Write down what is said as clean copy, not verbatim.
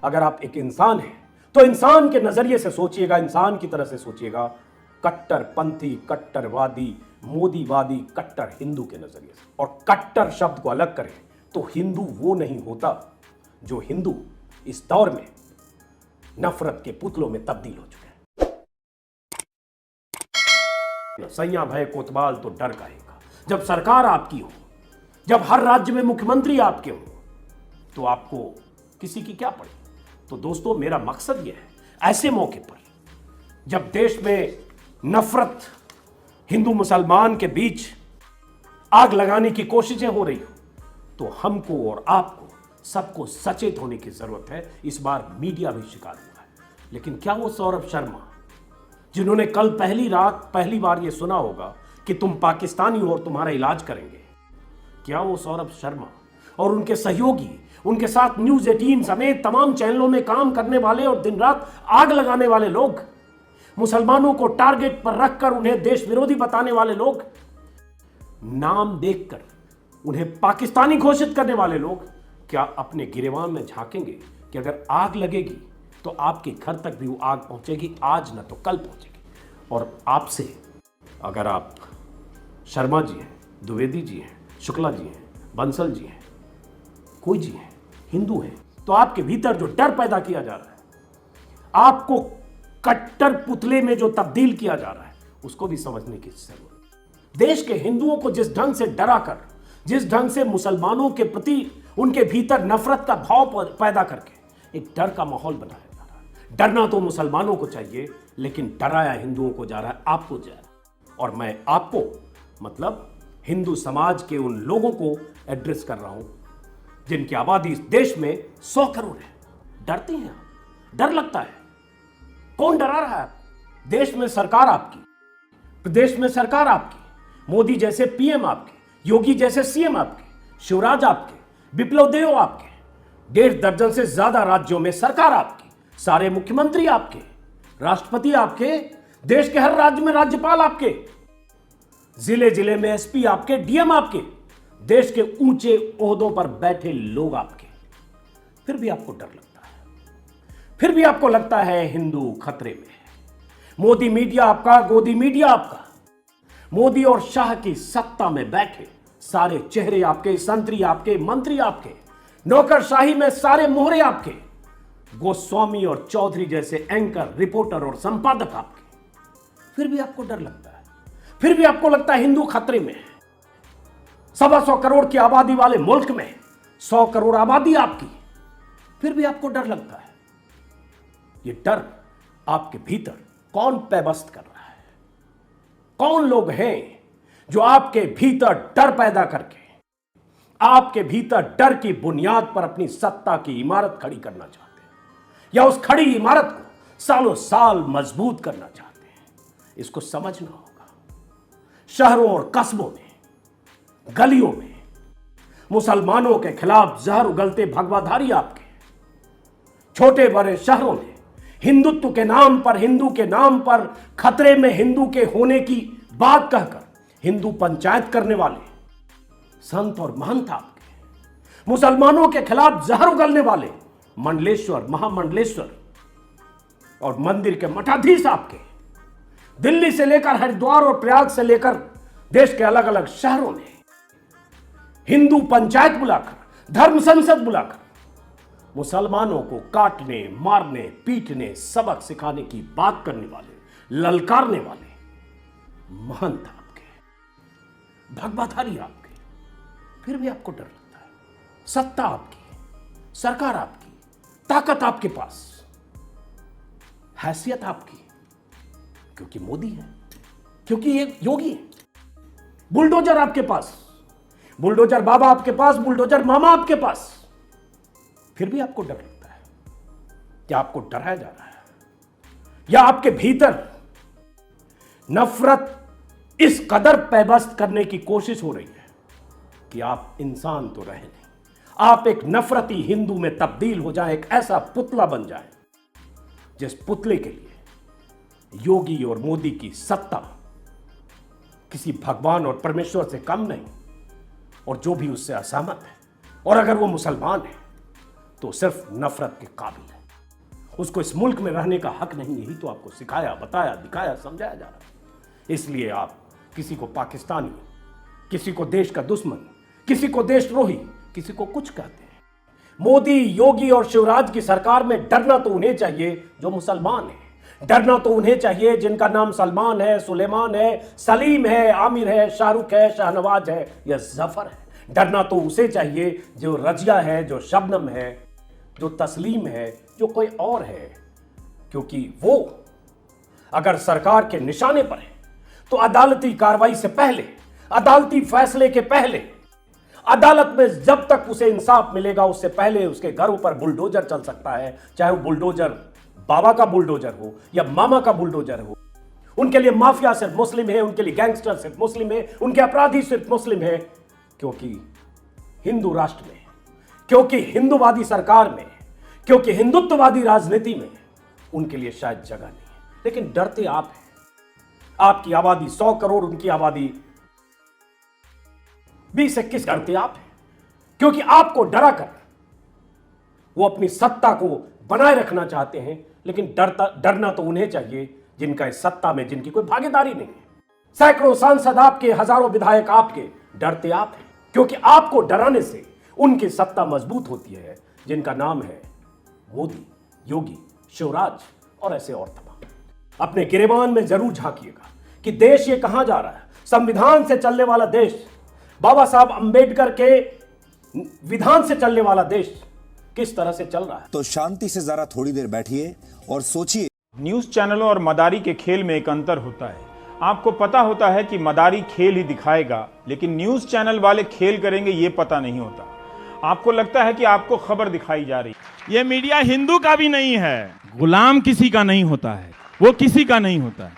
अगर आप एक इंसान हैं तो इंसान के नजरिए से सोचिएगा, इंसान की तरह से सोचिएगा। कट्टरपंथी, कट्टरवादी, मोदीवादी, कट्टर हिंदू के नजरिए से। और कट्टर शब्द को अलग करें तो हिंदू वो नहीं होता जो हिंदू इस दौर में नफरत के पुतलों में तब्दील हो चुके हैं। सैया भय कोतवाल तो डर काहेगा। जब सरकार आपकी हो, जब हर राज्य में मुख्यमंत्री आपके हो, तो आपको किसी की क्या पड़ी। तो दोस्तों, मेरा मकसद यह है, ऐसे मौके पर जब देश में नफरत हिंदू मुसलमान के बीच आग लगाने की कोशिशें हो रही हो, तो हमको और आपको सबको सचेत होने की जरूरत है। इस बार मीडिया भी शिकार हुआ है, लेकिन क्या वो सौरभ शर्मा जिन्होंने कल पहली बार ये सुना होगा कि तुम पाकिस्तानी हो और तुम्हारा इलाज करेंगे, क्या वो सौरभ शर्मा और उनके सहयोगी, उनके साथ न्यूज 18 समेत तमाम चैनलों में काम करने वाले और दिन रात आग लगाने वाले लोग, मुसलमानों को टारगेट पर रखकर उन्हें देश विरोधी बताने वाले लोग, नाम देखकर उन्हें पाकिस्तानी घोषित करने वाले लोग, क्या अपने गिरेबान में झांकेंगे कि अगर आग लगेगी तो आपके घर तक भी वो आग पहुंचेगी, आज न तो कल पहुंचेगी। और आपसे, अगर आप शर्मा जी हैं, द्विवेदी जी हैं, शुक्ला जी हैं, बंसल जी हैं, कोई जी हैं, हिंदू हैं, तो आपके भीतर जो डर पैदा किया जा रहा है, आपको कट्टर पुतले में जो तब्दील किया जा रहा है, उसको भी समझने की जरूरत है। देश के हिंदुओं को जिस ढंग से डरा कर, जिस ढंग से मुसलमानों के प्रति उनके भीतर नफरत का भाव पैदा करके एक डर का माहौल बनाया जा रहा है। डरना तो मुसलमानों को चाहिए, लेकिन डराया हिंदुओं को जा रहा है, आपको जा रहा है। और मैं आपको, मतलब हिंदू समाज के उन लोगों को एड्रेस कर रहा हूं जिनकी आबादी इस देश में 100 करोड़ है। डरते हैं आप, डर लगता है। कौन डरा रहा है? देश में सरकार आपकी, प्रदेश में सरकार आपकी, मोदी जैसे पीएम आपके, योगी जैसे सीएम आपके, शिवराज आपके, विप्लव देव आपके, 1.5 दर्जन से ज्यादा राज्यों में सरकार आपकी, सारे मुख्यमंत्री आपके, राष्ट्रपति आपके, देश के हर राज्य में राज्यपाल आपके, जिले जिले में एसपी आपके, डीएम आपके, देश के ऊंचे ओहदों पर बैठे लोग आपके। फिर भी आपको डर लगता है, फिर भी आपको लगता है हिंदू खतरे में है। मोदी मीडिया आपका, गोदी मीडिया आपका, मोदी और शाह की सत्ता में बैठे सारे चेहरे आपके, संतरी आपके, मंत्री आपके, नौकरशाही में सारे मोहरे आपके, गोस्वामी और चौधरी जैसे एंकर, रिपोर्टर और संपादक आपके। फिर भी आपको डर लगता है, फिर भी आपको लगता है हिंदू खतरे में है। 125 करोड़ की आबादी वाले मुल्क में 100 करोड़ आबादी आपकी, फिर भी आपको डर लगता है। ये डर आपके भीतर कौन पैबस्त कर रहा है? कौन लोग हैं जो आपके भीतर डर पैदा करके, आपके भीतर डर की बुनियाद पर अपनी सत्ता की इमारत खड़ी करना चाहते हैं, या उस खड़ी इमारत को सालों साल मजबूत करना चाहते हैं? इसको समझना होगा। शहरों और कस्बों में, गलियों में मुसलमानों के खिलाफ जहर उगलते भगवाधारी आपके, छोटे बड़े शहरों में हिंदुत्व के नाम पर, हिंदू के नाम पर खतरे में हिंदू के होने की बात कहकर हिंदू पंचायत करने वाले संत और महंत आपके, मुसलमानों के खिलाफ जहर उगलने वाले मंडलेश्वर, महामंडलेश्वर और मंदिर के मठाधीश आपके, दिल्ली से लेकर हरिद्वार और प्रयाग से लेकर देश के अलग अलग शहरों में हिंदू पंचायत बुलाकर, धर्म संसद बुलाकर मुसलमानों को काटने, मारने, पीटने, सबक सिखाने की बात करने वाले, ललकारने वाले महंत आपके, भगवाधारी आपके, फिर भी आपको डर लगता है। सत्ता आपकी, सरकार आपकी, ताकत आपके पास, हैसियत आपकी, क्योंकि मोदी है, क्योंकि ये योगी है, बुलडोजर आपके पास, बुलडोजर बाबा आपके पास, बुलडोजर मामा आपके पास, फिर भी आपको डर लगता है। क्या आपको डराया जा रहा है, या आपके भीतर नफरत इस कदर पैबस्त करने की कोशिश हो रही है कि आप इंसान तो रहे नहीं, आप एक नफरती हिंदू में तब्दील हो जाए, एक ऐसा पुतला बन जाए जिस पुतले के लिए योगी और मोदी की सत्ता किसी भगवान और परमेश्वर से कम नहीं, और जो भी उससे असहमत है, और अगर वो मुसलमान है तो सिर्फ नफरत के काबिल है। उसको इस मुल्क में रहने का हक नहीं, यही तो आपको सिखाया, बताया, दिखाया, समझाया जा रहा है। इसलिए आप किसी को पाकिस्तानी, किसी को देश का दुश्मन, किसी को देशद्रोही, किसी को कुछ कहते हैं। मोदी, योगी और शिवराज की सरकार में डरना तो उन्हें चाहिए जो मुसलमान है, डरना तो उन्हें चाहिए जिनका नाम सलमान है, सुलेमान है, सलीम है, आमिर है, शाहरुख है, शाहनवाज है या जफर है। डरना तो उसे चाहिए जो रजिया है, जो शबनम है, जो तस्लीम है, जो कोई और है। क्योंकि वो अगर सरकार के निशाने पर है तो अदालती कार्रवाई से पहले, अदालती फैसले के पहले, अदालत में जब तक उसे इंसाफ मिलेगा उससे पहले उसके घरों पर बुलडोजर चल सकता है। चाहे वो बुलडोजर बाबा का बुलडोजर हो या मामा का बुलडोजर हो। उनके लिए माफिया सिर्फ मुस्लिम है, उनके लिए गैंगस्टर सिर्फ मुस्लिम है, उनके अपराधी सिर्फ मुस्लिम है। क्योंकि हिंदू राष्ट्र में, क्योंकि हिंदूवादी सरकार में, क्योंकि हिंदुत्ववादी राजनीति में उनके लिए शायद जगह नहीं है। लेकिन डरते आप हैं। आपकी आबादी 100 करोड़, उनकी आबादी 20-21। डरते आप हैं क्योंकि आपको डरा कर वो अपनी सत्ता को बनाए रखना चाहते हैं। लेकिन डरना तो उन्हें चाहिए जिनका इस सत्ता में, जिनकी कोई भागीदारी नहीं है। सैकड़ों सांसद आपके, हजारों विधायक आपके। डरते आप हैं क्योंकि आपको डराने से उनकी सत्ता मजबूत होती है, जिनका नाम है मोदी, योगी, शिवराज और ऐसे और तमाम। अपने गिरेबान में जरूर झांकिएगा कि देश ये कहां जा रहा है। संविधान से चलने वाला देश, बाबा साहब अंबेडकर के विधान से चलने वाला देश किस तरह से चल रहा है। तो शांति से जरा थोड़ी देर बैठिए और सोचिए। न्यूज चैनलों और मदारी के खेल में एक अंतर होता है। आपको पता होता है कि मदारी खेल ही दिखाएगा, लेकिन न्यूज चैनल वाले खेल करेंगे ये पता नहीं होता। आपको लगता है कि आपको खबर दिखाई जा रही है। ये मीडिया हिंदू का भी नहीं है, गुलाम किसी का नहीं होता है, वो किसी का नहीं होता है।